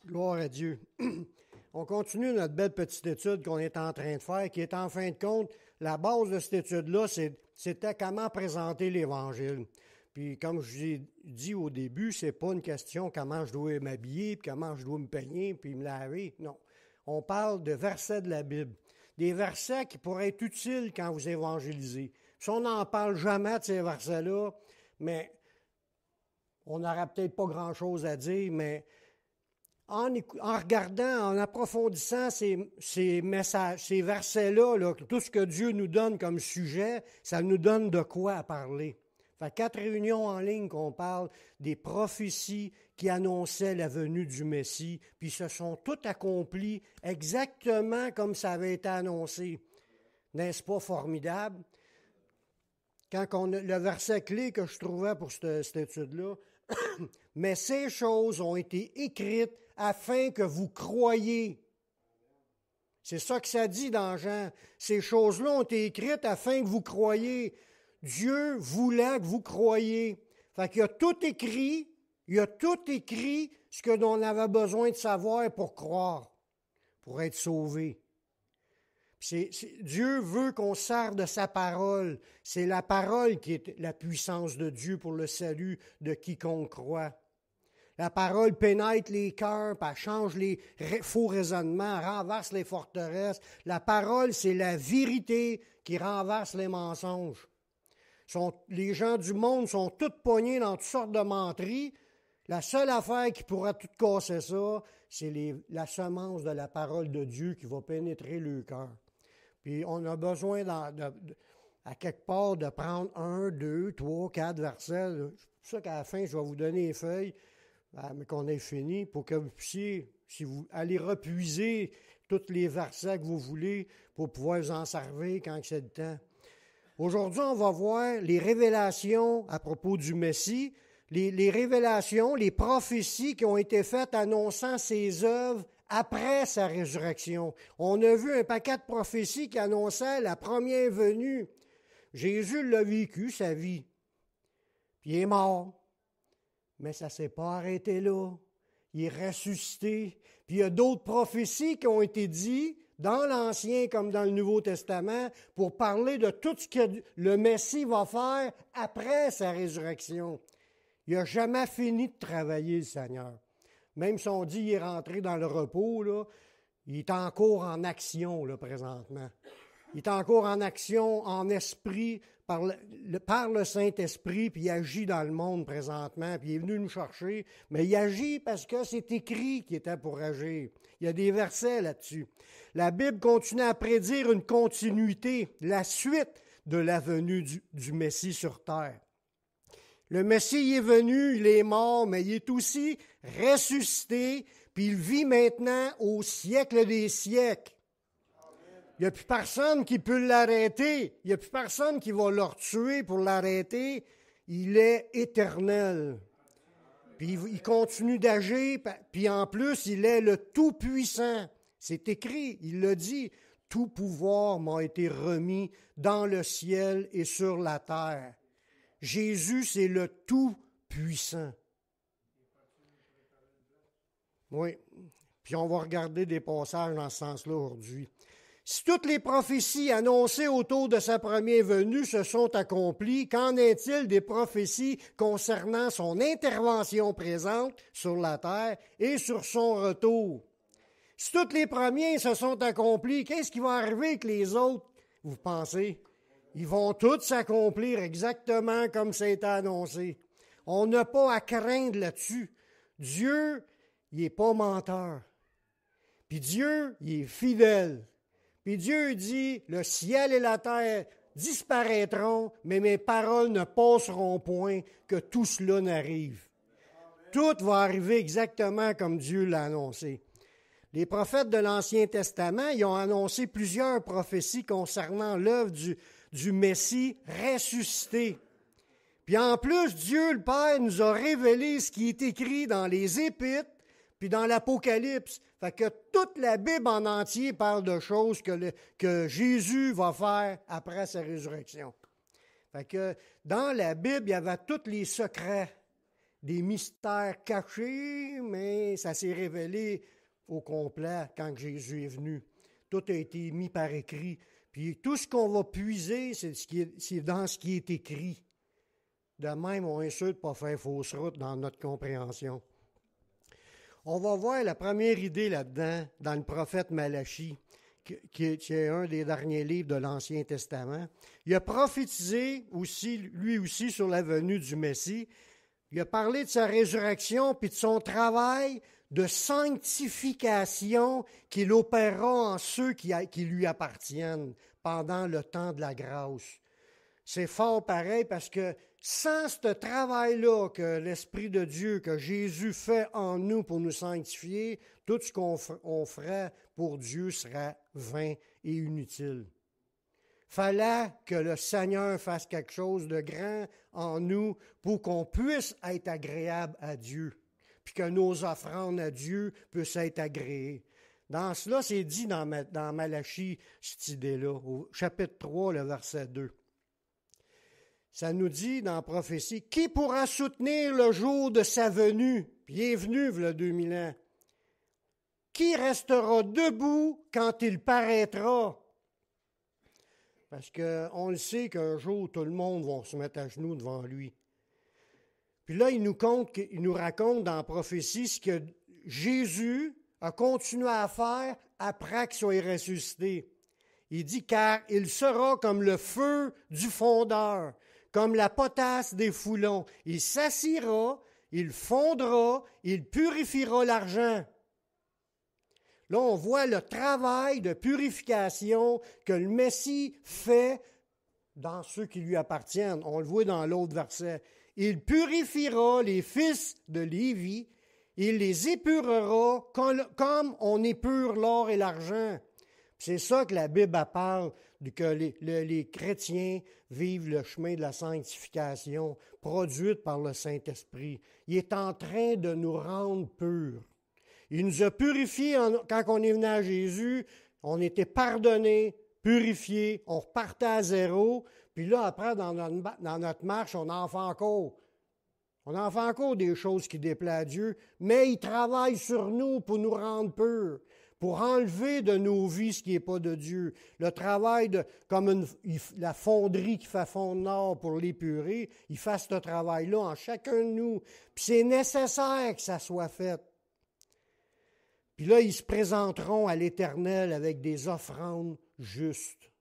Gloire à Dieu. On continue notre belle petite étude qu'on est en train de faire, qui est en fin de compte, la base de cette étude-là, c'était comment présenter l'Évangile. Puis comme je vous ai dit au début, c'est pas une question comment je dois m'habiller, puis comment je dois me peigner, puis me laver. Non. On parle de versets de la Bible. Des versets qui pourraient être utiles quand vous évangélisez. Si on n'en parle jamais de ces versets-là, mais on n'aura peut-être pas grand-chose à dire, mais en regardant, en approfondissant ces messages, ces versets-là, tout ce que Dieu nous donne comme sujet, ça nous donne de quoi à parler. Ça fait 4 réunions en ligne qu'on parle des prophéties qui annonçaient la venue du Messie, puis se sont toutes accomplies exactement comme ça avait été annoncé. N'est-ce pas formidable? Le verset clé que je trouvais pour cette étude-là, « Mais ces choses ont été écrites afin que vous croyiez. » C'est ça que ça dit dans Jean. Ces choses-là ont été écrites afin que vous croyiez. Dieu voulait que vous croyiez. Fait qu'il a tout écrit, ce que l'on avait besoin de savoir pour croire, pour être sauvé. Dieu veut qu'on serve de sa parole. C'est la parole qui est la puissance de Dieu pour le salut de quiconque croit. La parole pénètre les cœurs, puis elle change les faux raisonnements, renverse les forteresses. La parole, c'est la vérité qui renverse les mensonges. Les gens du monde sont tous pognés dans toutes sortes de menteries. La seule affaire qui pourra tout casser ça, c'est la semence de la parole de Dieu qui va pénétrer le cœur. Puis on a besoin, à quelque part, de prendre 1, 2, 3, 4 versets. C'est pour ça qu'à la fin, je vais vous donner les feuilles, mais qu'on ait fini, pour que vous puissiez, si vous allez repuiser tous les versets que vous voulez, pour pouvoir vous en servir quand c'est le temps. Aujourd'hui, on va voir les révélations à propos du Messie, les révélations, les prophéties qui ont été faites annonçant ses œuvres après sa résurrection. On a vu un paquet de prophéties qui annonçaient la première venue. Jésus l'a vécu, sa vie. Puis il est mort. Mais ça ne s'est pas arrêté là. Il est ressuscité. Puis il y a d'autres prophéties qui ont été dites dans l'Ancien comme dans le Nouveau Testament pour parler de tout ce que le Messie va faire après sa résurrection. Il n'a jamais fini de travailler, le Seigneur. Même si on dit qu'il est rentré dans le repos, là, il est encore en action là, présentement. Il est encore en action, en esprit, par le Saint-Esprit, puis il agit dans le monde présentement, puis il est venu nous chercher. Mais il agit parce que c'est écrit qu'il était pour agir. Il y a des versets là-dessus. La Bible continue à prédire une continuité, la suite de la venue du Messie sur terre. Le Messie il est venu, il est mort, mais il est aussi ressuscité, puis il vit maintenant au siècle des siècles. Il n'y a plus personne qui peut l'arrêter. Il n'y a plus personne qui va le tuer pour l'arrêter. Il est éternel. Puis il continue d'agir, puis en plus, il est le Tout-Puissant. C'est écrit, il l'a dit, « Tout pouvoir m'a été remis dans le ciel et sur la terre. » Jésus, c'est le Tout-Puissant. Oui, puis on va regarder des passages dans ce sens-là aujourd'hui. Si toutes les prophéties annoncées autour de sa première venue se sont accomplies, qu'en est-il des prophéties concernant son intervention présente sur la terre et sur son retour? Si toutes les premières se sont accomplies, qu'est-ce qui va arriver avec les autres, vous pensez? Ils vont tous s'accomplir exactement comme ça a été annoncé. On n'a pas à craindre là-dessus. Dieu, il n'est pas menteur. Puis Dieu, il est fidèle. Puis Dieu dit, le ciel et la terre disparaîtront, mais mes paroles ne passeront point, que tout cela n'arrive. Tout va arriver exactement comme Dieu l'a annoncé. Les prophètes de l'Ancien Testament, ils ont annoncé plusieurs prophéties concernant l'œuvre du Messie ressuscité. Puis en plus, Dieu le Père nous a révélé ce qui est écrit dans les Épîtres, puis dans l'Apocalypse. Fait que toute la Bible en entier parle de choses que Jésus va faire après sa résurrection. Fait que dans la Bible, il y avait tous les secrets. des mystères cachés, mais ça s'est révélé au complet quand Jésus est venu. Tout a été mis par écrit. Puis tout ce qu'on va puiser, c'est dans ce qui est écrit. De même, on essaie de ne pas faire fausse route dans notre compréhension. On va voir la première idée là-dedans, dans le prophète Malachie, qui est un des derniers livres de l'Ancien Testament. Il a prophétisé aussi, lui aussi, sur la venue du Messie. Il a parlé de sa résurrection puis de son travail de sanctification qu'il opérera en ceux qui lui appartiennent pendant le temps de la grâce. C'est fort pareil parce que sans ce travail-là que l'Esprit de Dieu, que Jésus fait en nous pour nous sanctifier, tout ce qu'on ferait pour Dieu sera vain et inutile. Fallait que le Seigneur fasse quelque chose de grand en nous pour qu'on puisse être agréable à Dieu, puis que nos offrandes à Dieu puissent être agréées. Dans cela, c'est dit dans Malachie, cette idée-là, au chapitre 3, le verset 2. Ça nous dit dans la prophétie, « Qui pourra soutenir le jour de sa venue? » Puis il est venu, il y a 2000 ans. « Qui restera debout quand il paraîtra? » Parce qu'on le sait qu'un jour, tout le monde va se mettre à genoux devant lui. Puis là, il nous raconte dans la prophétie ce que Jésus a continué à faire après qu'il soit ressuscité. Il dit, car il sera comme le feu du fondeur, comme la potasse des foulons. Il s'assira, il fondra, il purifiera l'argent. Là, on voit le travail de purification que le Messie fait dans ceux qui lui appartiennent. On le voit dans l'autre verset. Il purifiera les fils de Lévi, il les épurera comme on épure l'or et l'argent. C'est ça que la Bible parle, que les chrétiens vivent le chemin de la sanctification produite par le Saint-Esprit. Il est en train de nous rendre purs. Il nous a purifiés quand on est venu à Jésus, on était pardonnés, purifiés, on repartait à zéro, puis là, après, dans notre marche, on en fait encore. On en fait encore des choses qui déplaisent à Dieu, mais il travaille sur nous pour nous rendre purs, pour enlever de nos vies ce qui n'est pas de Dieu. Le travail comme la fonderie qui fait fondre l'or pour l'épurer, il fait ce travail-là en chacun de nous. Puis c'est nécessaire que ça soit fait. Puis là, ils se présenteront à l'Éternel avec des offrandes justes.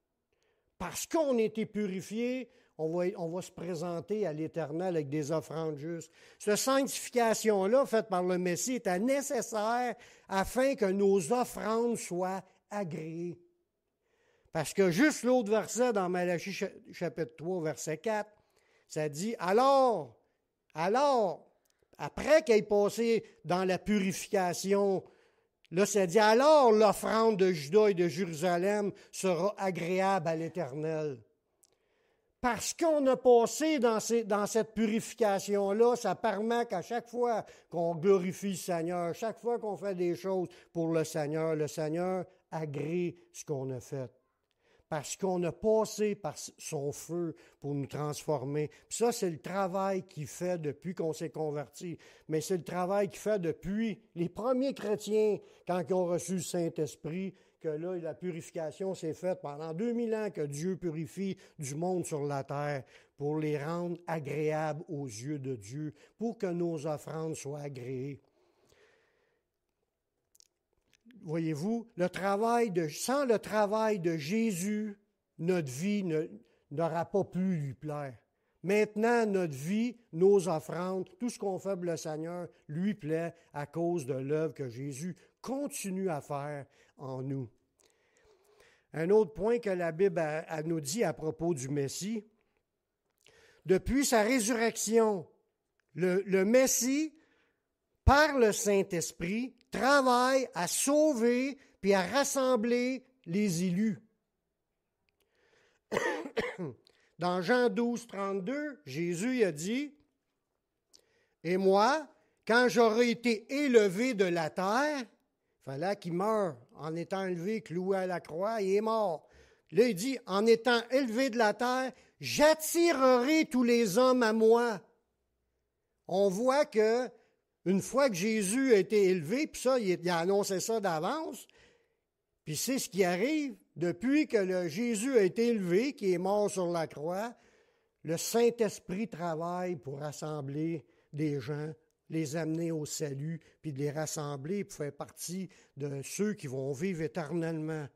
Parce qu'on a été purifiés, on va se présenter à l'Éternel avec des offrandes justes. Cette sanctification-là, faite par le Messie, était nécessaire afin que nos offrandes soient agréées. Parce que juste l'autre verset dans Malachie chapitre 3, verset 4, ça dit « Alors, après qu'il ait passé dans la purification, là, ça dit « Alors l'offrande de Juda et de Jérusalem sera agréable à l'Éternel. » Parce qu'on a passé dans cette purification-là, ça permet qu'à chaque fois qu'on glorifie le Seigneur, chaque fois qu'on fait des choses pour le Seigneur agrée ce qu'on a fait. Parce qu'on a passé par son feu pour nous transformer. Puis ça, c'est le travail qu'il fait depuis qu'on s'est converti. Mais c'est le travail qu'il fait depuis les premiers chrétiens, quand ils ont reçu le Saint-Esprit, que là, la purification s'est faite pendant 2000 ans que Dieu purifie du monde sur la terre pour les rendre agréables aux yeux de Dieu, pour que nos offrandes soient agréées. Voyez-vous, sans le travail de Jésus, notre vie n'aura pas pu lui plaire. Maintenant, notre vie, nos offrandes, tout ce qu'on fait pour le Seigneur, lui plaît à cause de l'œuvre que Jésus continue à faire en nous. Un autre point que la Bible nous dit à propos du Messie, depuis sa résurrection, le Messie, par le Saint-Esprit, travaille à sauver puis à rassembler les élus. Dans Jean 12, 32, Jésus a dit, « Et moi, quand j'aurai été élevé de la terre, il fallait qu'il meure en étant élevé, cloué à la croix, il est mort. Là, il dit, en étant élevé de la terre, j'attirerai tous les hommes à moi. » On voit que une fois que Jésus a été élevé, puis ça, il a annoncé ça d'avance, puis c'est ce qui arrive, depuis que Jésus a été élevé, qui est mort sur la croix, le Saint-Esprit travaille pour rassembler des gens, les amener au salut, puis de les rassembler pour faire partie de ceux qui vont vivre éternellement.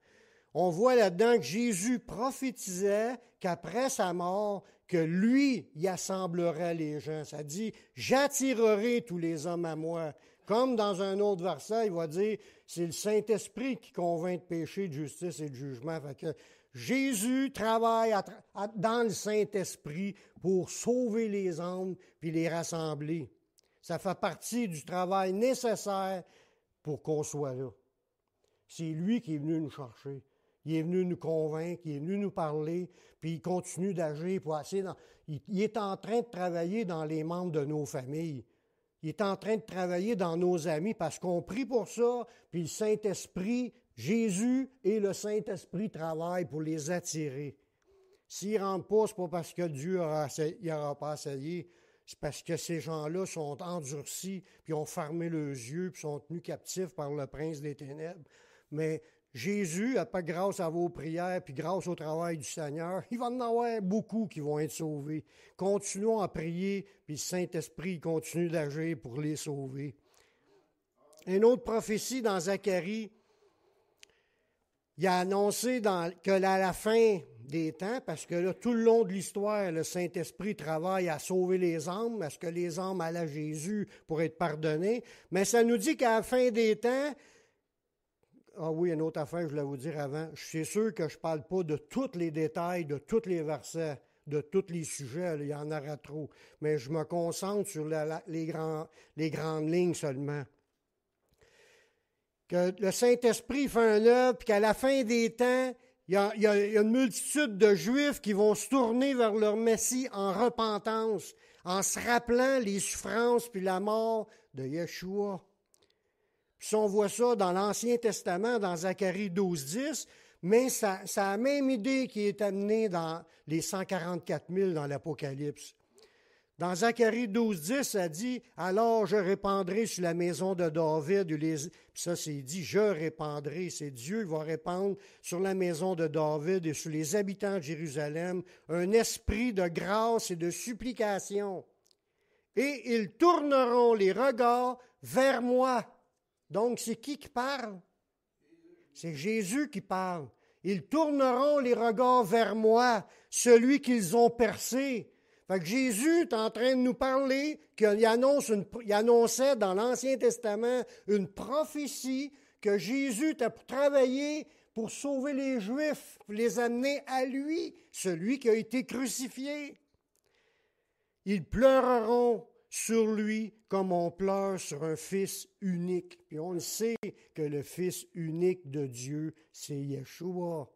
On voit là-dedans que Jésus prophétisait qu'après sa mort, que lui y assemblerait les gens. Ça dit, j'attirerai tous les hommes à moi. Comme dans un autre verset, il va dire, c'est le Saint-Esprit qui convainc de péché, de justice et de jugement. Fait que Jésus travaille dans le Saint-Esprit pour sauver les âmes puis les rassembler. Ça fait partie du travail nécessaire pour qu'on soit là. C'est lui qui est venu nous chercher. Il est venu nous convaincre, il est venu nous parler, puis il continue d'agir pour essayer. Il est en train de travailler dans les membres de nos familles. Il est en train de travailler dans nos amis parce qu'on prie pour ça, puis le Saint-Esprit, Jésus et le Saint-Esprit travaillent pour les attirer. S'ils ne rentrent pas, ce n'est pas parce que Dieu n'aura pas essayé, c'est parce que ces gens-là sont endurcis, puis ont fermé leurs yeux, puis sont tenus captifs par le prince des ténèbres. Mais Jésus, grâce à vos prières, puis grâce au travail du Seigneur, il va en avoir beaucoup qui vont être sauvés. Continuons à prier, puis le Saint-Esprit continue d'agir pour les sauver. Une autre prophétie dans Zacharie, il a annoncé que à la fin des temps, parce que là, tout le long de l'histoire, le Saint-Esprit travaille à sauver les âmes, à ce que les âmes allent à Jésus pour être pardonnés, mais ça nous dit qu'à la fin des temps, ah oui, une autre affaire, je voulais vous dire avant. Je suis sûr que je ne parle pas de tous les détails, de tous les versets, de tous les sujets. Il y en aura trop. Mais je me concentre sur les grandes lignes seulement. Que le Saint-Esprit fait un œuvre, puis qu'à la fin des temps, il y a une multitude de Juifs qui vont se tourner vers leur Messie en repentance, en se rappelant les souffrances puis la mort de Yeshua. Puis on voit ça dans l'Ancien Testament, dans Zacharie 12:10, mais ça a la même idée qui est amenée dans les 144 000 dans l'Apocalypse. Dans Zacharie 12:10, ça dit « Alors je répandrai sur la maison de David » Puis ça, c'est dit « Je répandrai », c'est Dieu qui va répandre sur la maison de David et sur les habitants de Jérusalem un esprit de grâce et de supplication. Et ils tourneront les regards vers moi. Donc, c'est qui parle? C'est Jésus qui parle. Ils tourneront les regards vers moi, celui qu'ils ont percé. Fait que Jésus est en train de nous parler qu'il annonçait dans l'Ancien Testament une prophétie que Jésus était pour travailler pour sauver les Juifs, pour les amener à lui, celui qui a été crucifié. Ils pleureront sur lui comme on pleure sur un fils unique. Puis on le sait que le fils unique de Dieu, c'est Yeshua.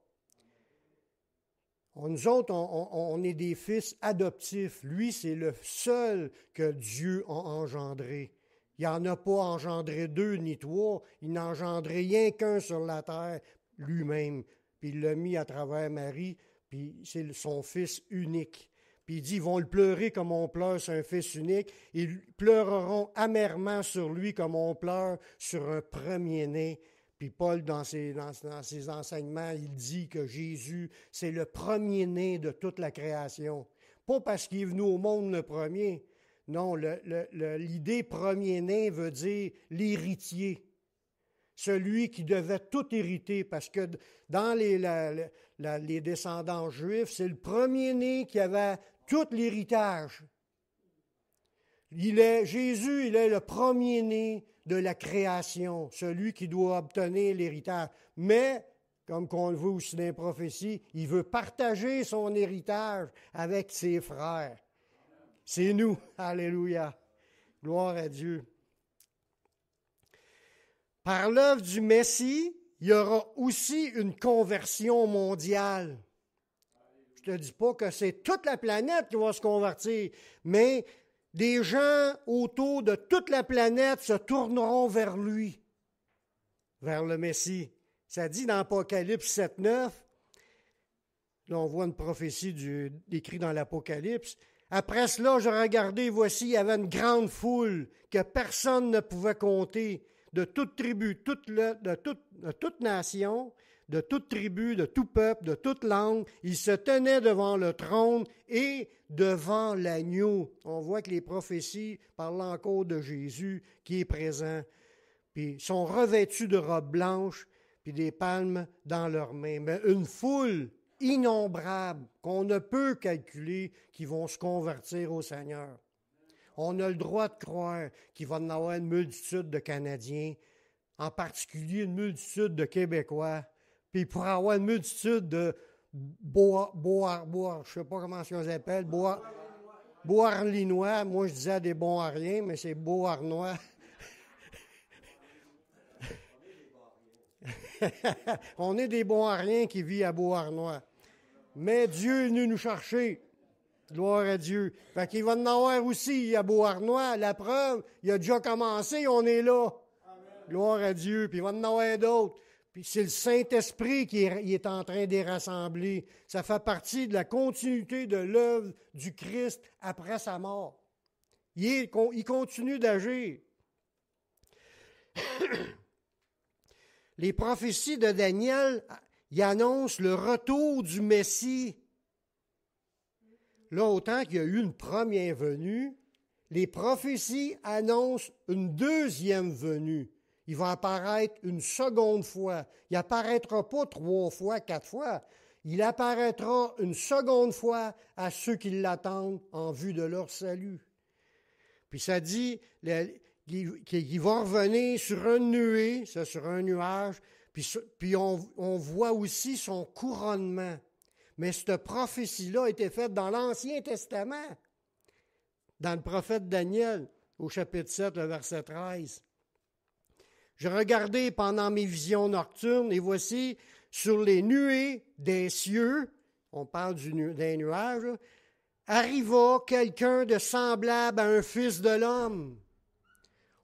Nous autres, on est des fils adoptifs. Lui, c'est le seul que Dieu a engendré. Il n'en a pas engendré deux ni trois. Il n'a engendré rien qu'un sur la terre, lui-même. Puis il l'a mis à travers Marie, puis c'est son fils unique. Puis il dit, ils vont le pleurer comme on pleure sur un fils unique. Ils pleureront amèrement sur lui comme on pleure sur un premier-né. Puis Paul, dans ses enseignements, il dit que Jésus, c'est le premier-né de toute la création. Pas parce qu'il est venu au monde le premier. Non, l'idée premier-né veut dire l'héritier. Celui qui devait tout hériter, parce que dans les descendants juifs, c'est le premier-né qui avait tout l'héritage. Jésus, il est le premier-né de la création, celui qui doit obtenir l'héritage. Mais, comme on le voit aussi dans les prophéties, il veut partager son héritage avec ses frères. C'est nous. Alléluia. Gloire à Dieu. Par l'œuvre du Messie, il y aura aussi une conversion mondiale. Je ne te dis pas que c'est toute la planète qui va se convertir, mais des gens autour de toute la planète se tourneront vers lui, vers le Messie. Ça dit dans Apocalypse 7:9, là on voit une prophétie décrite dans l'Apocalypse, Après cela, je regardai, voici, il y avait une grande foule que personne ne pouvait compter, de toute tribu, de toute nation, de toute tribu, de tout peuple, de toute langue. Ils se tenaient devant le trône et devant l'agneau. On voit que les prophéties parlent encore de Jésus qui est présent. Puis ils sont revêtus de robes blanches, puis des palmes dans leurs mains. Mais une foule innombrable qu'on ne peut calculer qui vont se convertir au Seigneur. On a le droit de croire qu'il va y avoir une multitude de Canadiens, en particulier une multitude de Québécois, puis il pourrait y avoir une multitude de je ne sais pas comment ça s'appelle, Beauharlinois. Moi, je disais des bons à rien, mais c'est Beauharnois. On est des bons à rien qui vivent à Beauharnois. Mais Dieu est venu nous chercher. Gloire à Dieu. Fait qu'il va en avoir aussi à Beauharnois. La preuve, il a déjà commencé, on est là. Amen. Gloire à Dieu. Puis il va en avoir d'autres. Puis c'est le Saint-Esprit qui est en train de les rassembler. Ça fait partie de la continuité de l'œuvre du Christ après sa mort. Il continue d'agir. Les prophéties de Daniel, ils annoncent le retour du Messie. Là, autant qu'il y a eu une première venue, les prophéties annoncent une deuxième venue. Il va apparaître une seconde fois. Il n'apparaîtra pas 3 fois, 4 fois. Il apparaîtra une seconde fois à ceux qui l'attendent en vue de leur salut. Puis ça dit qu'il va revenir sur une nuée, ça, sur un nuage, puis on voit aussi son couronnement. Mais cette prophétie-là a été faite dans l'Ancien Testament, dans le prophète Daniel, au chapitre 7, le verset 13. Je regardais pendant mes visions nocturnes, et voici, sur les nuées des cieux, on parle d'un nuage, arriva quelqu'un de semblable à un fils de l'homme.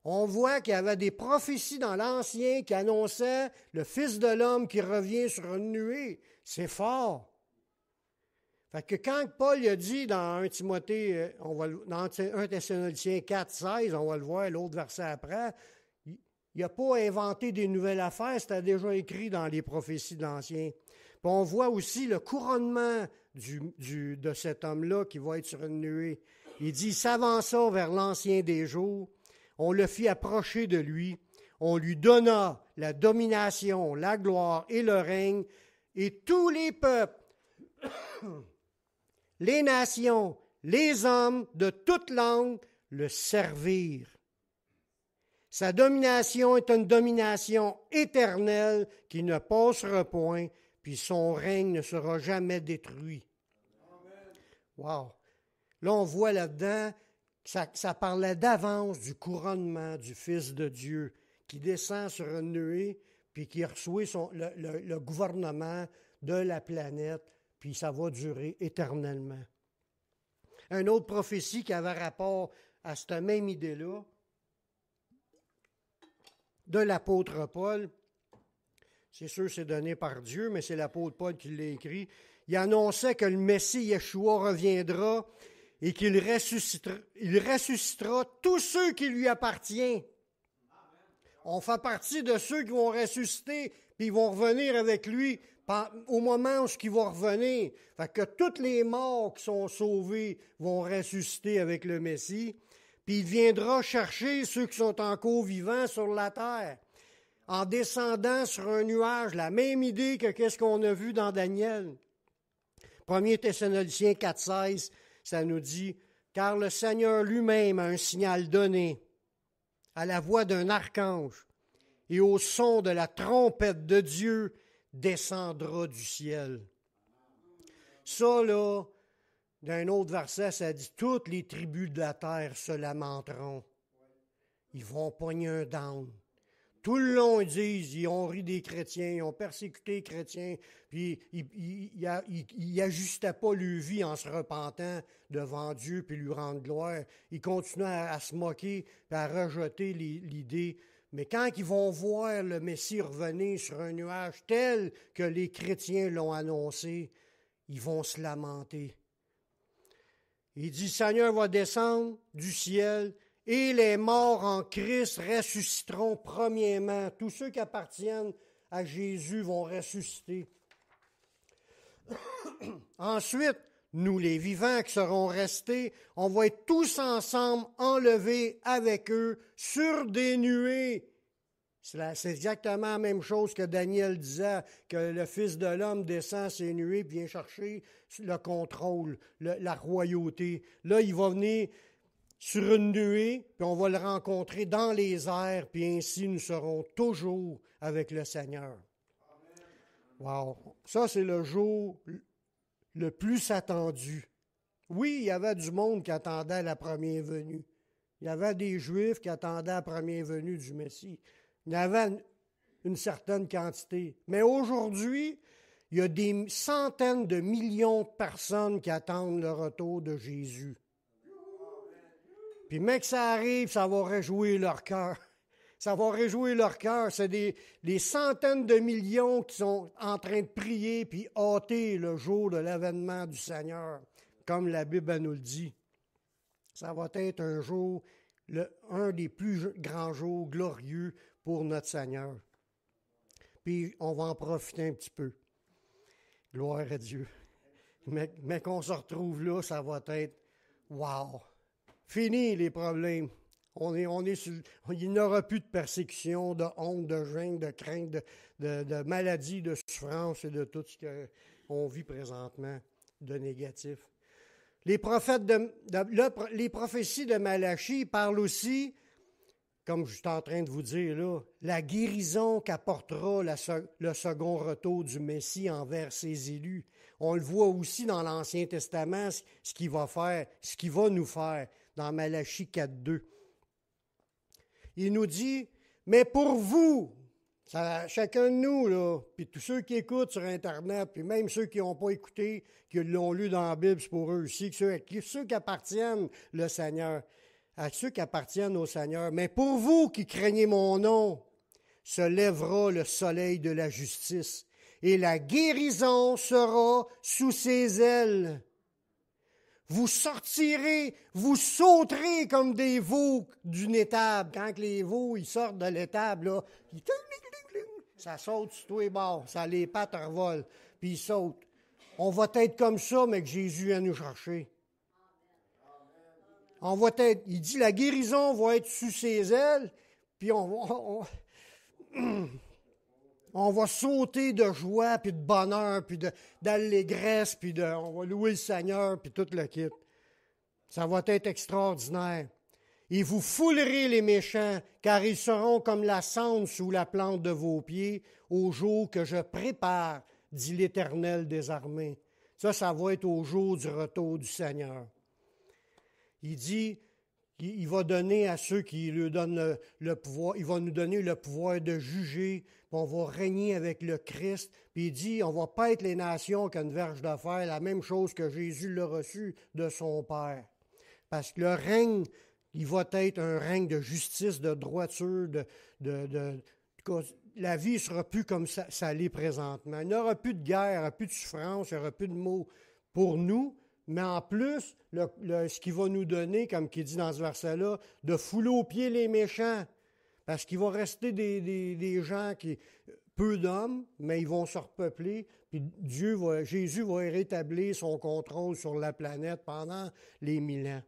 On voit qu'il y avait des prophéties dans l'Ancien qui annonçaient le Fils de l'homme qui revient sur une nuée. C'est fort. Fait que quand Paul a dit dans 1 Timothée, dans 1 Thessaloniciens 4, 16, on va le voir l'autre verset après, il n'a pas inventé des nouvelles affaires, c'était déjà écrit dans les prophéties de l'Ancien. Puis on voit aussi le couronnement de cet homme-là qui va être sur une nuée. Il dit, il s'avança vers l'Ancien des jours, on le fit approcher de lui, on lui donna la domination, la gloire et le règne, et tous les peuples, les nations, les hommes de toute langue le servirent. Sa domination est une domination éternelle qui ne passera point, puis son règne ne sera jamais détruit. Wow! Là, on voit là-dedans que ça parlait d'avance du couronnement du Fils de Dieu qui descend sur une nuée, puis qui reçoit le gouvernement de la planète, puis ça va durer éternellement. Une autre prophétie qui avait rapport à cette même idée-là, de l'apôtre Paul, c'est sûr c'est donné par Dieu, mais c'est l'apôtre Paul qui l'a écrit, il annonçait que le Messie Yeshua reviendra et qu'il ressuscitera tous ceux qui lui appartiennent. On fait partie de ceux qui vont ressusciter, puis ils vont revenir avec lui au moment où il va revenir. Fait que tous les morts qui sont sauvés vont ressusciter avec le Messie, puis il viendra chercher ceux qui sont encore vivants sur la terre, en descendant sur un nuage, la même idée que qu'est-ce qu'on a vu dans Daniel. 1 Thessaloniciens 4,16, ça nous dit « Car le Seigneur lui-même a un signal donné à la voix d'un archange et au son de la trompette de Dieu descendra du ciel. » Ça, là, d'un autre verset, ça dit « Toutes les tribus de la terre se lamenteront. » Ils vont pogner un down. Tout le long, ils disent, ils ont ri des chrétiens, ils ont persécuté les chrétiens, puis ils n'ajustaient pas leur vie en se repentant devant Dieu puis lui rendre gloire. Ils continuaient à se moquer et à rejeter l'idée. Mais quand ils vont voir le Messie revenir sur un nuage tel que les chrétiens l'ont annoncé, ils vont se lamenter. Il dit, Seigneur va descendre du ciel et les morts en Christ ressusciteront premièrement. Tous ceux qui appartiennent à Jésus vont ressusciter. Ensuite, nous les vivants qui serons restés, on va être tous ensemble enlevés avec eux sur des nuées. C'est exactement la même chose que Daniel disait, que le Fils de l'homme descend ses nuées et vient chercher le contrôle, la royauté. Là, il va venir sur une nuée, puis on va le rencontrer dans les airs, puis ainsi nous serons toujours avec le Seigneur. Wow! Ça, c'est le jour le plus attendu. Oui, il y avait du monde qui attendait la première venue. Il y avait des Juifs qui attendaient la première venue du Messie. Il y avait une certaine quantité. Mais aujourd'hui, il y a des centaines de millions de personnes qui attendent le retour de Jésus. Puis, mais que ça arrive, ça va réjouir leur cœur. Ça va réjouir leur cœur. C'est des centaines de millions qui sont en train de prier puis hâter le jour de l'avènement du Seigneur, comme la Bible nous le dit. Ça va être un jour, un des plus grands jours glorieux pour notre Seigneur. Puis on va en profiter un petit peu. Gloire à Dieu. Mais qu'on se retrouve là, ça va être wow! Fini les problèmes. Il n'y aura plus de persécution, de honte, de gêne, de crainte, de maladie, de souffrance et de tout ce qu'on vit présentement de négatif. Les prophéties de Malachie parlent aussi, comme je suis en train de vous dire là, la guérison qu'apportera le second retour du Messie envers ses élus. On le voit aussi dans l'Ancien Testament, ce qu'il va faire, ce qu'il va nous faire, dans Malachie 4.2. Il nous dit, mais pour vous, chacun de nous, là, puis tous ceux qui écoutent sur Internet, puis même ceux qui n'ont pas écouté, qui l'ont lu dans la Bible, c'est pour eux aussi, ceux qui appartiennent le Seigneur, à ceux qui appartiennent au Seigneur. Mais pour vous qui craignez mon nom, se lèvera le soleil de la justice, et la guérison sera sous ses ailes. Vous sortirez, vous sauterez comme des veaux d'une étable. Quand les veaux ils sortent de l'étable, là, ça saute sur tous les bords, ça les pattes revolent, puis ils sautent. On va être comme ça, mais que Jésus vient nous chercher. On va être, il dit la guérison va être sous ses ailes, puis on va sauter de joie, puis de bonheur, puis d'allégresse, puis on va louer le Seigneur, puis tout le kit. Ça va être extraordinaire. Et vous foulerez les méchants, car ils seront comme la cendre sous la plante de vos pieds, au jour que je prépare, dit l'Éternel des armées. Ça va être au jour du retour du Seigneur. Il dit, il va donner à ceux qui lui donnent le pouvoir, il va nous donner le pouvoir de juger, puis on va régner avec le Christ. Puis il dit, on va pas être les nations qu'une verge de fer, la même chose que Jésus l'a reçu de son Père. Parce que le règne, il va être un règne de justice, de droiture, la vie ne sera plus comme ça l'est présentement. Il n'y aura plus de guerre, il n'y aura plus de souffrance, il n'y aura plus de maux pour nous. Mais en plus, ce qu'il va nous donner, comme il dit dans ce verset-là, de fouler aux pieds les méchants. Parce qu'il va rester des gens peu d'hommes, mais ils vont se repeupler. Puis Jésus va rétablir son contrôle sur la planète pendant les 1000 ans.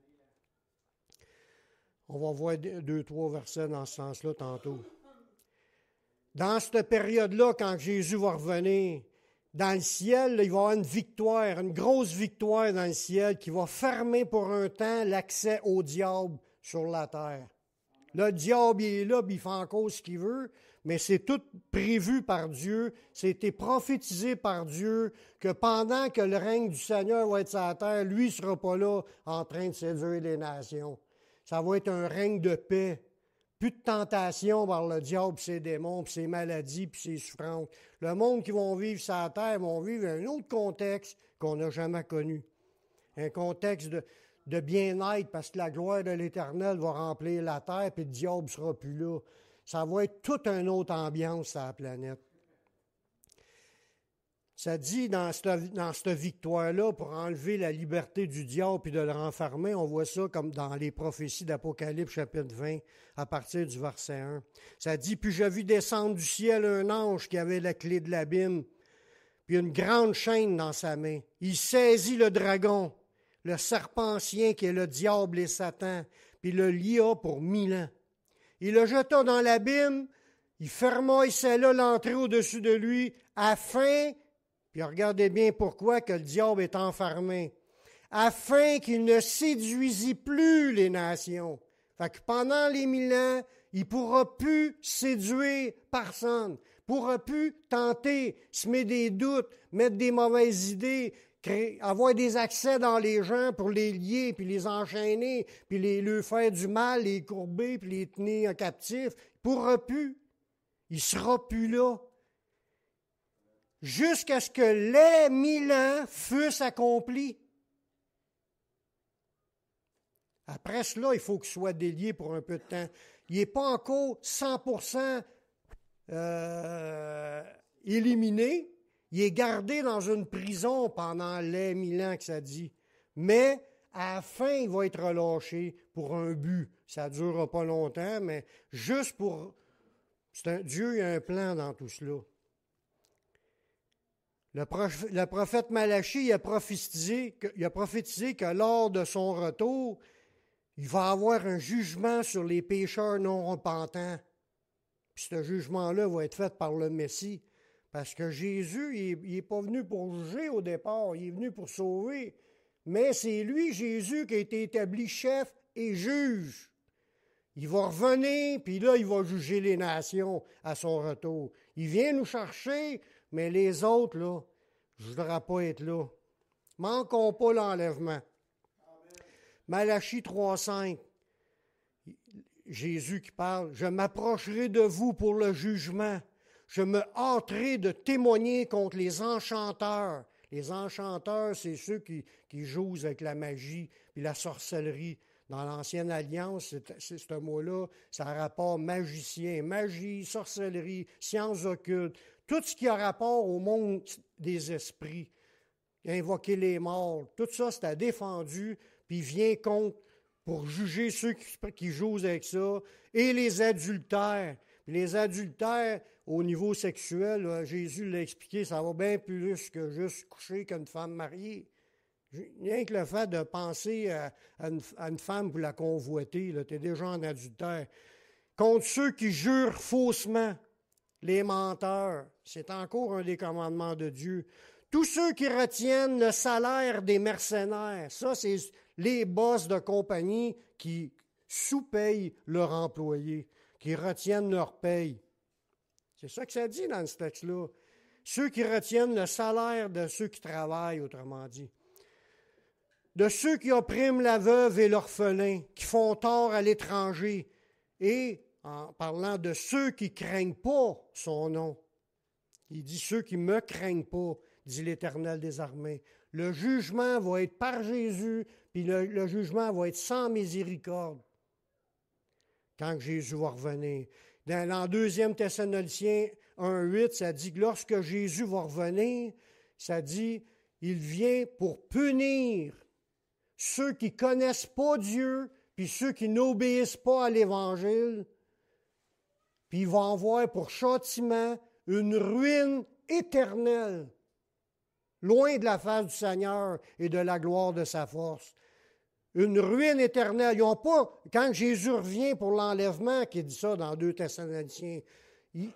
On va voir 2-3 versets dans ce sens-là tantôt. Dans cette période-là, quand Jésus va revenir, dans le ciel, là, il va y avoir une victoire, une grosse victoire dans le ciel qui va fermer pour un temps l'accès au diable sur la terre. Là, le diable il est là, puis il fait encore ce qu'il veut, mais c'est tout prévu par Dieu, c'était prophétisé par Dieu que pendant que le règne du Seigneur va être sur la terre, lui ne sera pas là en train de séduire les nations. Ça va être un règne de paix. Plus de tentation par le diable, puis ses démons, puis ses maladies, puis ses souffrances. Le monde qui vont vivre sur la terre vont vivre un autre contexte qu'on n'a jamais connu. Un contexte de bien-être, parce que la gloire de l'Éternel va remplir la terre, puis le diable ne sera plus là. Ça va être toute une autre ambiance sur la planète. Ça dit dans cette victoire-là, pour enlever la liberté du diable et de le renfermer, on voit ça comme dans les prophéties d'Apocalypse chapitre 20, à partir du verset 1. Ça dit, « Puis je vis descendre du ciel un ange qui avait la clé de l'abîme, puis une grande chaîne dans sa main. Il saisit le dragon, le serpent ancien qui est le diable et Satan, puis le lia pour 1000 ans. Il le jeta dans l'abîme, il ferma et scella l'entrée au-dessus de lui, afin... » Puis regardez bien pourquoi que le diable est enfermé. Afin qu'il ne séduisit plus les nations. Fait que pendant les 1000 ans, il ne pourra plus séduire personne. Il ne pourra plus tenter, semer des doutes, mettre des mauvaises idées, avoir des accès dans les gens pour les lier, puis les enchaîner, puis leur faire du mal, les courber, puis les tenir captifs. Il ne pourra plus. Il ne sera plus là. Jusqu'à ce que les 1000 ans fussent accomplis. Après cela, il faut qu'il soit délié pour un peu de temps. Il n'est pas encore 100% éliminé. Il est gardé dans une prison pendant les 1000 ans que ça dit. Mais à la fin, il va être relâché pour un but. Ça ne durera pas longtemps, mais juste pour... Dieu, il a un plan dans tout cela. Le prophète Malachie il a prophétisé que lors de son retour, il va avoir un jugement sur les pécheurs non repentants. Puis ce jugement-là va être fait par le Messie. Parce que Jésus, il n'est pas venu pour juger au départ, il est venu pour sauver. Mais c'est lui, Jésus, qui a été établi chef et juge. Il va revenir, puis là, il va juger les nations à son retour. Il vient nous chercher, mais les autres, là, je ne voudrais pas être là. Manquons pas l'enlèvement. Malachie 3,5, Jésus qui parle, « Je m'approcherai de vous pour le jugement. Je me hâterai de témoigner contre les enchanteurs. » Les enchanteurs, c'est ceux qui jouent avec la magie et la sorcellerie. Dans l'Ancienne Alliance, c'est ce mot-là, ça a rapport magicien, magie, sorcellerie, sciences occultes, tout ce qui a rapport au monde des esprits, invoquer les morts, tout ça, c'est à défendu, puis il vient contre pour juger ceux qui jouent avec ça, et les adultères. Puis les adultères, au niveau sexuel, là, Jésus l'a expliqué, ça va bien plus que juste coucher qu'une femme mariée. Rien que le fait de penser à une femme pour la convoiter, tu es déjà en adultère. Contre ceux qui jurent faussement, les menteurs, c'est encore un des commandements de Dieu. Tous ceux qui retiennent le salaire des mercenaires, ça c'est les boss de compagnie qui sous-payent leurs employés, qui retiennent leur paye. C'est ça que ça dit dans ce texte-là. Ceux qui retiennent le salaire de ceux qui travaillent, autrement dit. De ceux qui oppriment la veuve et l'orphelin, qui font tort à l'étranger, et en parlant de ceux qui ne craignent pas son nom. Il dit « Ceux qui ne me craignent pas », dit l'Éternel des armées. Le jugement va être par Jésus, puis le jugement va être sans miséricorde quand Jésus va revenir. Dans 2 Thessaloniciens 1,8, ça dit que lorsque Jésus va revenir, ça dit « Il vient pour punir ceux qui ne connaissent pas Dieu, puis ceux qui n'obéissent pas à l'Évangile, puis il va envoyer pour châtiment une ruine éternelle, loin de la face du Seigneur et de la gloire de sa force. Une ruine éternelle. Ils n'ont pas, quand Jésus revient pour l'enlèvement, qui dit ça dans 2 Thessaloniciens,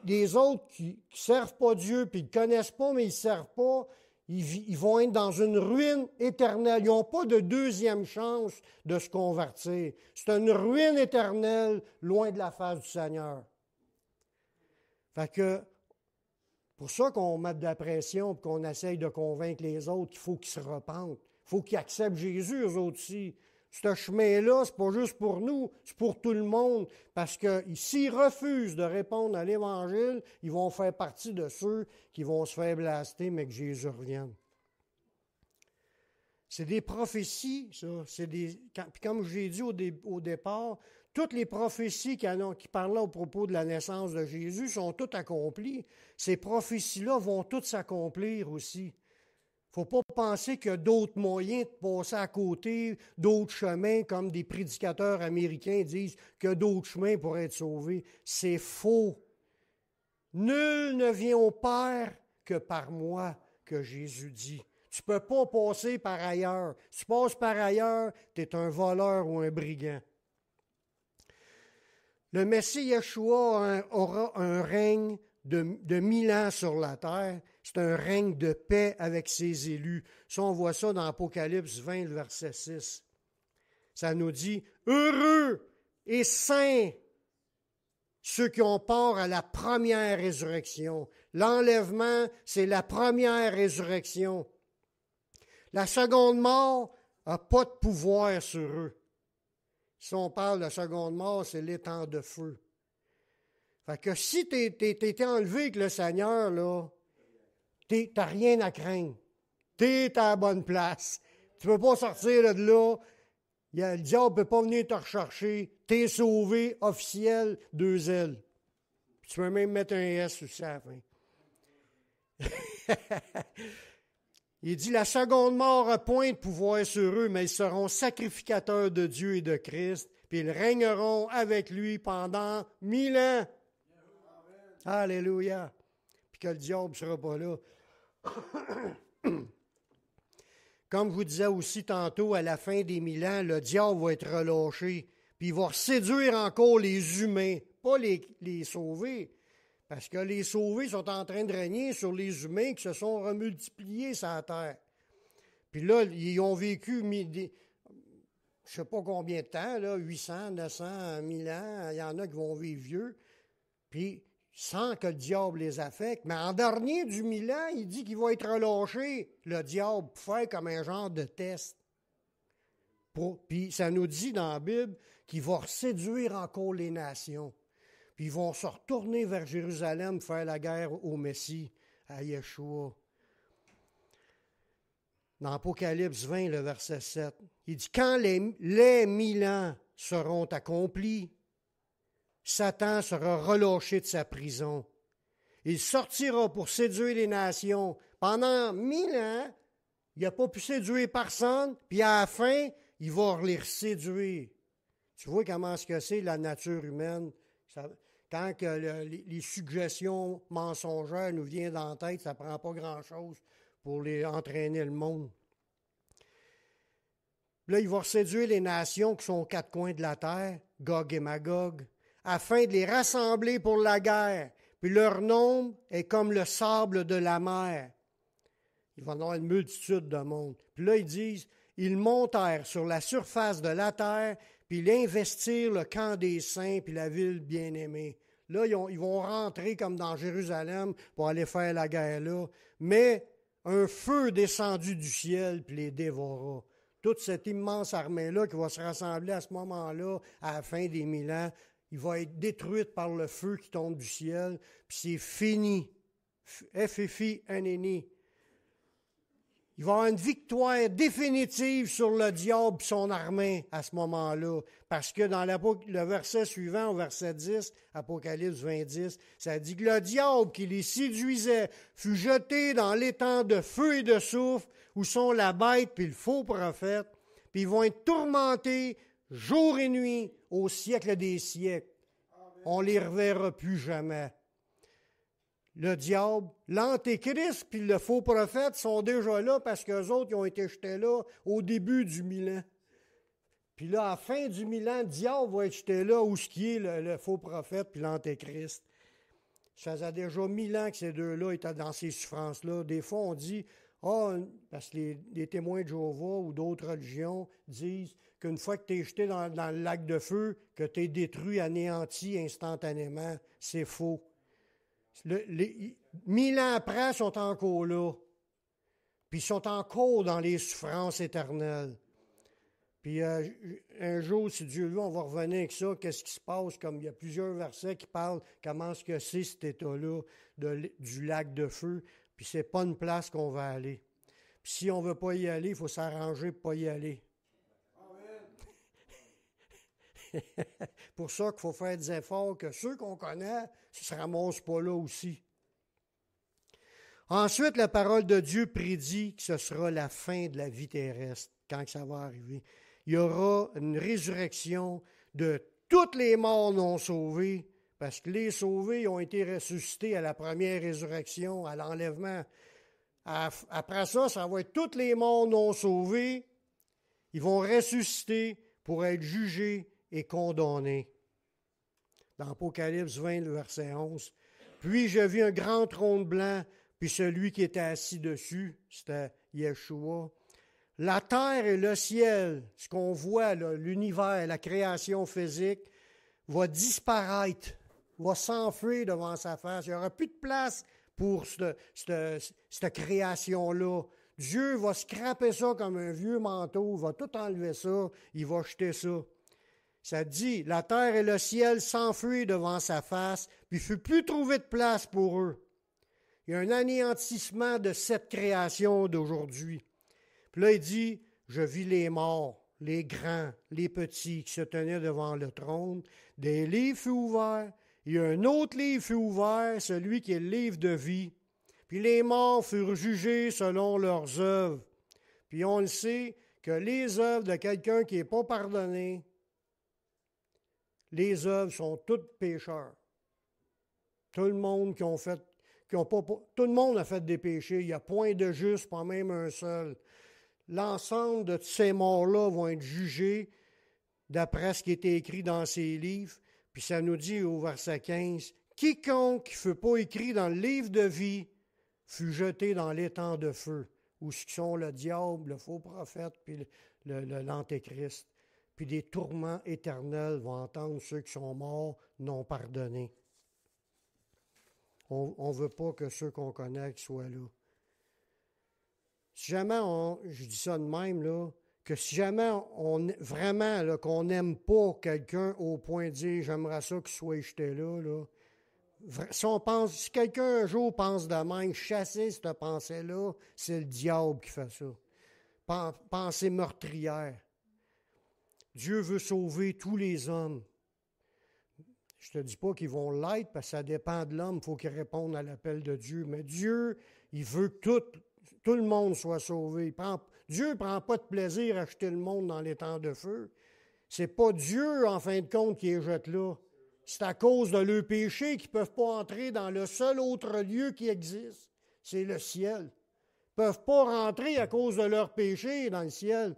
les autres qui ne servent pas Dieu, puis ils ne connaissent pas, mais ils ne servent pas, ils vont être dans une ruine éternelle. Ils n'ont pas de deuxième chance de se convertir. C'est une ruine éternelle, loin de la face du Seigneur. Fait que, pour ça qu'on met de la pression et qu'on essaye de convaincre les autres qu'il faut qu'ils se repentent. Il faut qu'ils acceptent Jésus, eux autres aussi. Ce chemin-là, ce n'est pas juste pour nous, c'est pour tout le monde. Parce que s'ils refusent de répondre à l'Évangile, ils vont faire partie de ceux qui vont se faire blaster, mais que Jésus revienne. C'est des prophéties, ça. Puis comme j'ai dit au départ, Toutes les prophéties qui parlaient au propos de la naissance de Jésus sont toutes accomplies. Ces prophéties-là vont toutes s'accomplir aussi. Il ne faut pas penser qu'il y a d'autres moyens de passer à côté, d'autres chemins, comme des prédicateurs américains disent qu'il y a d'autres chemins pour être sauvé. C'est faux. Nul ne vient au Père que par moi, que Jésus dit. Tu ne peux pas passer par ailleurs. Si tu passes par ailleurs, tu es un voleur ou un brigand. Le Messie Yeshua aura un règne de 1000 ans sur la terre. C'est un règne de paix avec ses élus. Ça, on voit ça dans Apocalypse 20, verset 6. Ça nous dit, « Heureux et saints ceux qui ont part à la première résurrection. » L'enlèvement, c'est la première résurrection. La seconde mort n'a pas de pouvoir sur eux. Si on parle de la seconde mort, c'est l'étang de feu. Fait que si tu été enlevé avec le Seigneur, là, tu n'as rien à craindre. Tu es à la bonne place. Tu ne peux pas sortir de là. Le diable ne peut pas venir te rechercher. Tu es sauvé, officiel, 2 ailes. Puis tu peux même mettre un S sur ça à la fin. Il dit, la seconde mort n'a point de pouvoir sur eux, mais ils seront sacrificateurs de Dieu et de Christ, puis ils régneront avec lui pendant 1000 ans. Alléluia. Puis que le diable ne sera pas là. Comme je vous disais aussi tantôt, à la fin des 1000 ans, le diable va être relâché, puis il va séduire encore les humains, pas les sauver. Parce que les sauvés sont en train de régner sur les humains qui se sont remultipliés sur la terre. Puis là, ils ont vécu, je ne sais pas combien de temps, là, 800, 900, 1000 ans. Il y en a qui vont vivre vieux. Puis, sans que le diable les affecte. Mais en dernier du 1000 ans, il dit qu'il va être relâché, le diable, pour faire comme un genre de test. Puis, ça nous dit dans la Bible qu'il va séduire encore les nations. Puis ils vont se retourner vers Jérusalem pour faire la guerre au Messie, à Yeshua. Dans Apocalypse 20, le verset 7, il dit, « Quand les 1000 ans seront accomplis, Satan sera relâché de sa prison. Il sortira pour séduire les nations. Pendant 1000 ans, il n'a pas pu séduire personne, puis à la fin, il va les séduire. » Tu vois comment est-ce que c'est la nature humaine? Quand les suggestions mensongères nous viennent dans la tête, ça ne prend pas grand-chose pour entraîner le monde. Là, il va séduire les nations qui sont aux 4 coins de la terre, Gog et Magog, afin de les rassembler pour la guerre. Puis leur nombre est comme le sable de la mer. Il va y avoir une multitude de monde. Puis là, ils disent, ils montèrent sur la surface de la terre, puis ils investirent le camp des saints, puis la ville bien-aimée. Là, ils vont rentrer comme dans Jérusalem pour aller faire la guerre là. Mais un feu descendu du ciel, puis les dévora. Toute cette immense armée-là qui va se rassembler à ce moment-là, à la fin des 1000 ans, il va être détruite par le feu qui tombe du ciel, puis c'est fini. F-I-N-N-I. Il va y avoir une victoire définitive sur le diable et son armée à ce moment-là. Parce que dans le verset suivant, au verset 10, Apocalypse 20, 10, ça dit que le diable qui les séduisait fut jeté dans l'étang de feu et de soufre où sont la bête puis le faux prophète. Puis ils vont être tourmentés jour et nuit au siècle des siècles. On ne les reverra plus jamais. Le diable, l'antéchrist puis le faux prophète sont déjà là parce qu'eux autres ils ont été jetés là au début du 1000 ans. Puis là, à la fin du 1000 ans, le diable va être jeté là où ce qui est le faux prophète puis l'antéchrist. Ça faisait déjà 1000 ans que ces deux-là étaient dans ces souffrances-là. Des fois, on dit, parce que les témoins de Jéhovah ou d'autres religions disent qu'une fois que tu es jeté dans le lac de feu, que tu es détruit, anéanti instantanément. C'est faux. 1000 ans après, ils sont encore là. Puis ils sont encore dans les souffrances éternelles. Puis un jour, si Dieu veut, on va revenir avec ça. Qu'est-ce qui se passe? Comme il y a plusieurs versets qui parlent comment est-ce que c'est cet état-là du lac de feu. Puis c'est pas une place qu'on va aller. Puis si on ne veut pas y aller, il faut s'arranger pour ne pas y aller. Pour ça qu'il faut faire des efforts, que ceux qu'on connaît ne se ramassent pas là aussi. Ensuite, la parole de Dieu prédit que ce sera la fin de la vie terrestre, quand ça va arriver. Il y aura une résurrection de tous les morts non sauvés, parce que les sauvés ont été ressuscités à la première résurrection, à l'enlèvement. Après ça, ça va être tous les morts non sauvés. Ils vont ressusciter pour être jugés et condamnés. Dans Apocalypse 20, le verset 11. Puis je vis un grand trône blanc, puis celui qui était assis dessus, c'était Yeshua. La terre et le ciel, ce qu'on voit, là, l'univers, la création physique, va disparaître, va s'enfuir devant sa face. Il n'y aura plus de place pour cette création-là. Dieu va scraper ça comme un vieux manteau, il va tout enlever ça, il va jeter ça. Ça dit, la terre et le ciel s'enfuient devant sa face, puis il ne fut plus trouver de place pour eux. Il y a un anéantissement de cette création d'aujourd'hui. Puis là, il dit, je vis les morts, les grands, les petits qui se tenaient devant le trône. Des livres furent ouverts. Il y a un autre livre fut ouvert, celui qui est le livre de vie. Puis les morts furent jugés selon leurs œuvres. Puis on le sait que les œuvres de quelqu'un qui n'est pas pardonné, les œuvres sont toutes pécheurs. Tout le monde tout le monde a fait des péchés. Il n'y a point de juste, pas même un seul. L'ensemble de ces morts-là vont être jugés d'après ce qui est écrit dans ces livres. Puis ça nous dit au verset 15, « Quiconque ne fut pas écrit dans le livre de vie fut jeté dans l'étang de feu, où sont le diable, le faux prophète, puis l'antéchrist. Puis des tourments éternels vont entendre ceux qui sont morts non pardonnés. » On ne veut pas que ceux qu'on connaît soient là. Si jamais je dis ça de même, là, que si jamais vraiment là, qu'on n'aime pas quelqu'un au point de dire j'aimerais ça qu'il soit jeté là, si quelqu'un un jour pense de même, chasser cette pensée-là, c'est le diable qui fait ça. Pensée meurtrière. Dieu veut sauver tous les hommes. Je ne te dis pas qu'ils vont l'être, parce que ça dépend de l'homme, il faut qu'il réponde à l'appel de Dieu. Mais Dieu, il veut que tout le monde soit sauvé. Dieu ne prend pas de plaisir à jeter le monde dans les temps de feu. C'est pas Dieu, en fin de compte, qui les jette là. C'est à cause de leur péché qu'ils ne peuvent pas entrer dans le seul autre lieu qui existe. C'est le ciel. Ils ne peuvent pas rentrer à cause de leur péché dans le ciel.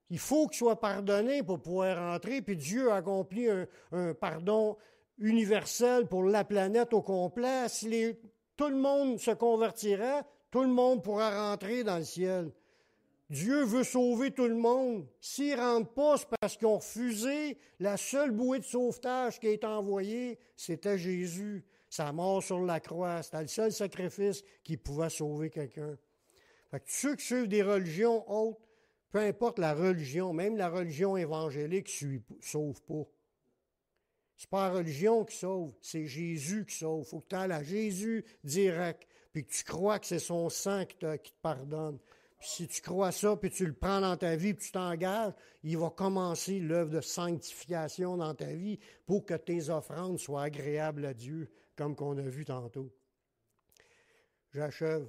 Il faut qu'ils soient pardonnés pour pouvoir entrer, puis Dieu a accompli un pardon universel pour la planète au complet. Si tout le monde se convertirait, tout le monde pourra rentrer dans le ciel. Dieu veut sauver tout le monde. S'ils ne rentrent pas, c'est parce qu'ils ont refusé la seule bouée de sauvetage qui a été envoyée, c'était Jésus. Sa mort sur la croix, c'était le seul sacrifice qui pouvait sauver quelqu'un. Fait que ceux qui suivent des religions autres, peu importe la religion, même la religion évangélique ne sauve pas. C'est pas la religion qui sauve, c'est Jésus qui sauve. Il faut que tu ailles à Jésus direct, puis que tu crois que c'est son sang qui te pardonne. Puis si tu crois ça, puis tu le prends dans ta vie, puis tu t'engages, il va commencer l'œuvre de sanctification dans ta vie pour que tes offrandes soient agréables à Dieu, comme qu'on a vu tantôt. J'achève.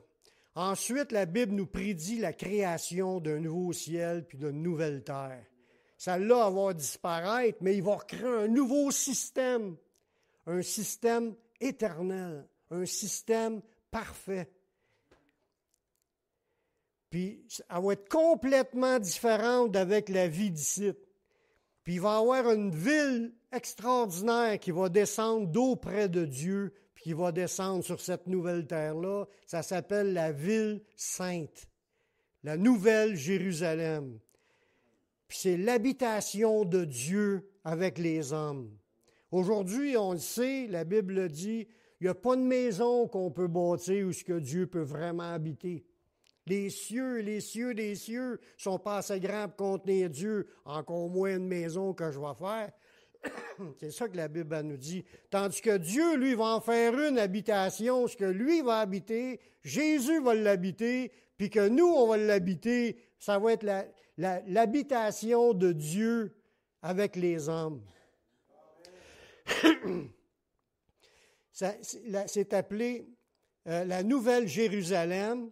Ensuite, la Bible nous prédit la création d'un nouveau ciel puis d'une nouvelle terre. Celle-là va disparaître, mais il va recréer un nouveau système, un système éternel, un système parfait. Puis, elle va être complètement différente d'avec la vie d'ici. Puis, il va y avoir une ville extraordinaire qui va descendre d'auprès de Dieu, puis qui va descendre sur cette nouvelle terre-là. Ça s'appelle la ville sainte, la nouvelle Jérusalem. Puis c'est l'habitation de Dieu avec les hommes. Aujourd'hui, on le sait, la Bible le dit, il n'y a pas de maison qu'on peut bâtir où ce que Dieu peut vraiment habiter. Les cieux des cieux sont pas assez grands pour contenir Dieu, encore moins une maison que je vais faire. C'est ça que la Bible nous dit. Tandis que Dieu, lui, va en faire une habitation, ce que lui va habiter, Jésus va l'habiter, puis que nous, on va l'habiter, ça va être l'habitation de Dieu avec les hommes. C'est appelé la Nouvelle Jérusalem,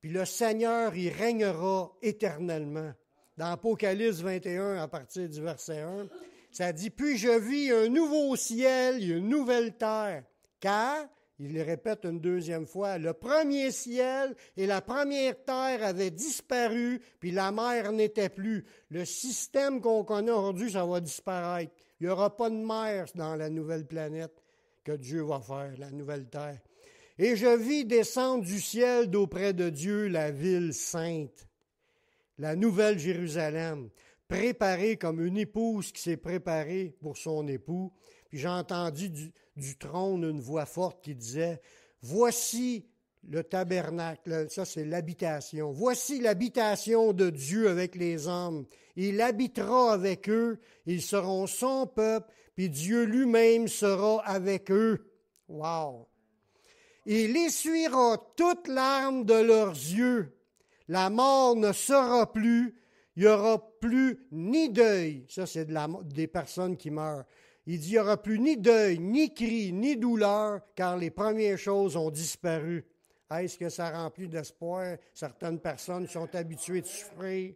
puis le Seigneur y régnera éternellement. Dans Apocalypse 21, à partir du verset 1, ça dit « Puis je vis un nouveau ciel et une nouvelle terre, car, il le répète une deuxième fois, le premier ciel et la première terre avaient disparu, puis la mer n'était plus. Le système qu'on connaît aujourd'hui, ça va disparaître. Il n'y aura pas de mer dans la nouvelle planète que Dieu va faire, la nouvelle terre. Et je vis descendre du ciel d'auprès de Dieu la ville sainte, la nouvelle Jérusalem, préparée comme une épouse qui s'est préparée pour son époux. Puis j'ai entendu du trône une voix forte qui disait, « Voici le tabernacle, ça c'est l'habitation. Voici l'habitation de Dieu avec les hommes. Il habitera avec eux, ils seront son peuple, puis Dieu lui-même sera avec eux. » Wow! Il essuiera toute larme de leurs yeux. La mort ne sera plus. Il n'y aura plus ni deuil. Ça, c'est des personnes qui meurent. Il dit, il n'y aura plus ni deuil, ni cri, ni douleur, car les premières choses ont disparu. Est-ce que ça remplit d'espoir? Certaines personnes sont habituées de souffrir.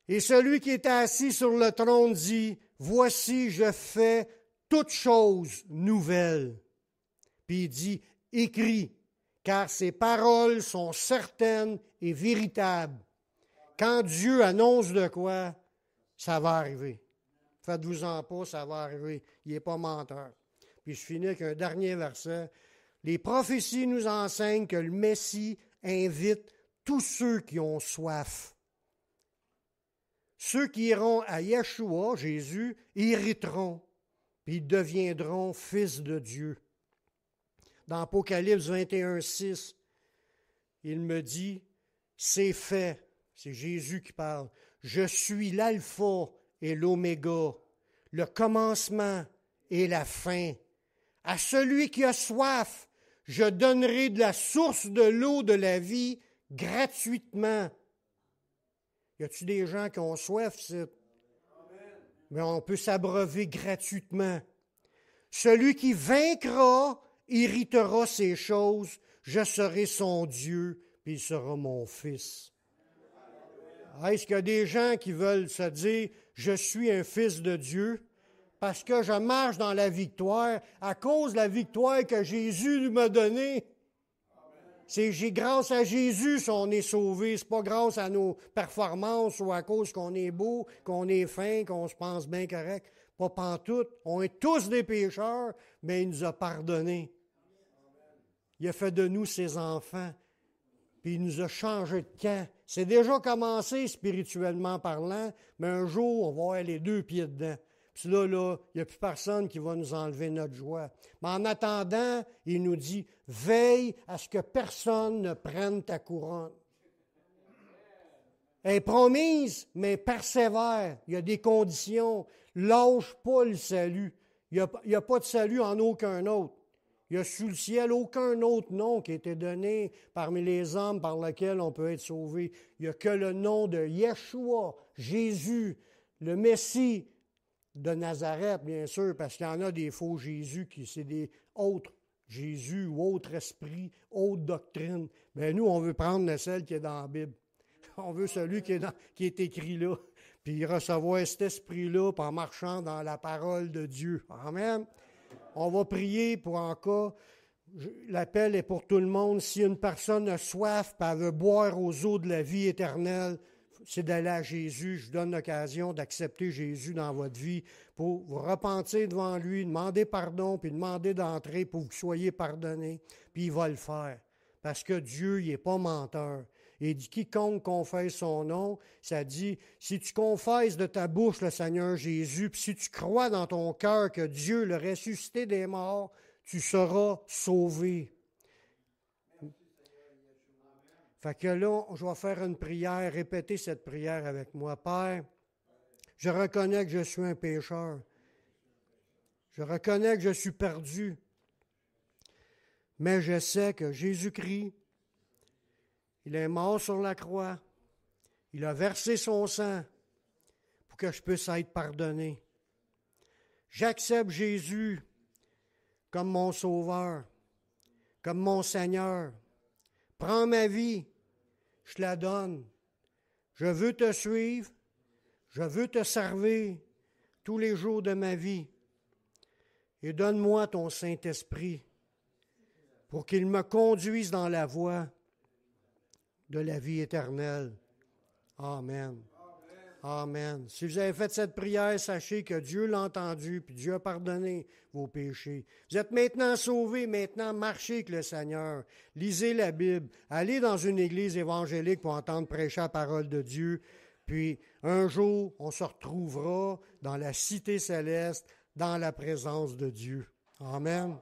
Et celui qui est assis sur le trône dit, « Voici, je fais toutes choses nouvelles. » Puis il dit, « Écris, car ces paroles sont certaines et véritables. » Quand Dieu annonce de quoi, ça va arriver. Faites-vous-en pas, ça va arriver. Il n'est pas menteur. Puis je finis avec un dernier verset. Les prophéties nous enseignent que le Messie invite tous ceux qui ont soif. Ceux qui iront à Yeshua, Jésus, hériteront, puis ils deviendront fils de Dieu. Dans Apocalypse 21, 6, il me dit, « C'est fait. » C'est Jésus qui parle. « Je suis l'alpha et l'oméga, le commencement et la fin. À celui qui a soif, je donnerai de la source de l'eau de la vie gratuitement. » Y a-t-il des gens qui ont soif, ici? Mais on peut s'abreuver gratuitement. Celui qui vaincra héritera ces choses. Je serai son Dieu, puis il sera mon fils. Est-ce qu'il y a des gens qui veulent se dire, je suis un fils de Dieu, parce que je marche dans la victoire, à cause de la victoire que Jésus m'a donnée? C'est grâce à Jésus qu'on est sauvé. C'est pas grâce à nos performances ou à cause qu'on est beau, qu'on est fin, qu'on se pense bien correct. Pas pantoute. On est tous des pécheurs, mais il nous a pardonnés. Il a fait de nous ses enfants. Puis il nous a changé de camp. C'est déjà commencé spirituellement parlant, mais un jour, on va avoir les deux pieds dedans. Puis là, il n'y a plus personne qui va nous enlever notre joie. Mais en attendant, il nous dit, veille à ce que personne ne prenne ta couronne. Elle est promise, mais persévère. Il y a des conditions. Lâche pas le salut. Il n'y a pas de salut en aucun autre. Il n'y a sous le ciel aucun autre nom qui a été donné parmi les hommes par lequel on peut être sauvé. Il n'y a que le nom de Yeshua, Jésus, le Messie de Nazareth, bien sûr, parce qu'il y en a des faux Jésus qui c'est des autres Jésus ou autres esprits, autres doctrines. Mais nous, on veut prendre celle qui est dans la Bible. On veut celui qui est écrit là, puis recevoir cet esprit-là en marchant dans la parole de Dieu. Amen. On va prier pour en cas, l'appel est pour tout le monde. Si une personne a soif et elle veut boire aux eaux de la vie éternelle, c'est d'aller à Jésus. Je vous donne l'occasion d'accepter Jésus dans votre vie pour vous repentir devant lui, demander pardon, puis demander d'entrer pour que vous soyez pardonné. Puis il va le faire. Parce que Dieu, il n'est pas menteur. Et dit, quiconque confesse son nom, ça dit, si tu confesses de ta bouche le Seigneur Jésus, puis si tu crois dans ton cœur que Dieu l'a ressuscité des morts, tu seras sauvé. Fait que là, je vais faire une prière, répétez cette prière avec moi. Père, je reconnais que je suis un pécheur. Je reconnais que je suis perdu. Mais je sais que Jésus-Christ, il est mort sur la croix. Il a versé son sang pour que je puisse être pardonné. J'accepte Jésus comme mon Sauveur, comme mon Seigneur. Prends ma vie, je te la donne. Je veux te suivre, je veux te servir tous les jours de ma vie. Et donne-moi ton Saint-Esprit pour qu'il me conduise dans la voie de la vie éternelle. Amen. Amen. Si vous avez fait cette prière, sachez que Dieu l'a entendu, puis Dieu a pardonné vos péchés. Vous êtes maintenant sauvés, maintenant marchez avec le Seigneur. Lisez la Bible. Allez dans une église évangélique pour entendre prêcher la parole de Dieu. Puis un jour, on se retrouvera dans la cité céleste, dans la présence de Dieu. Amen.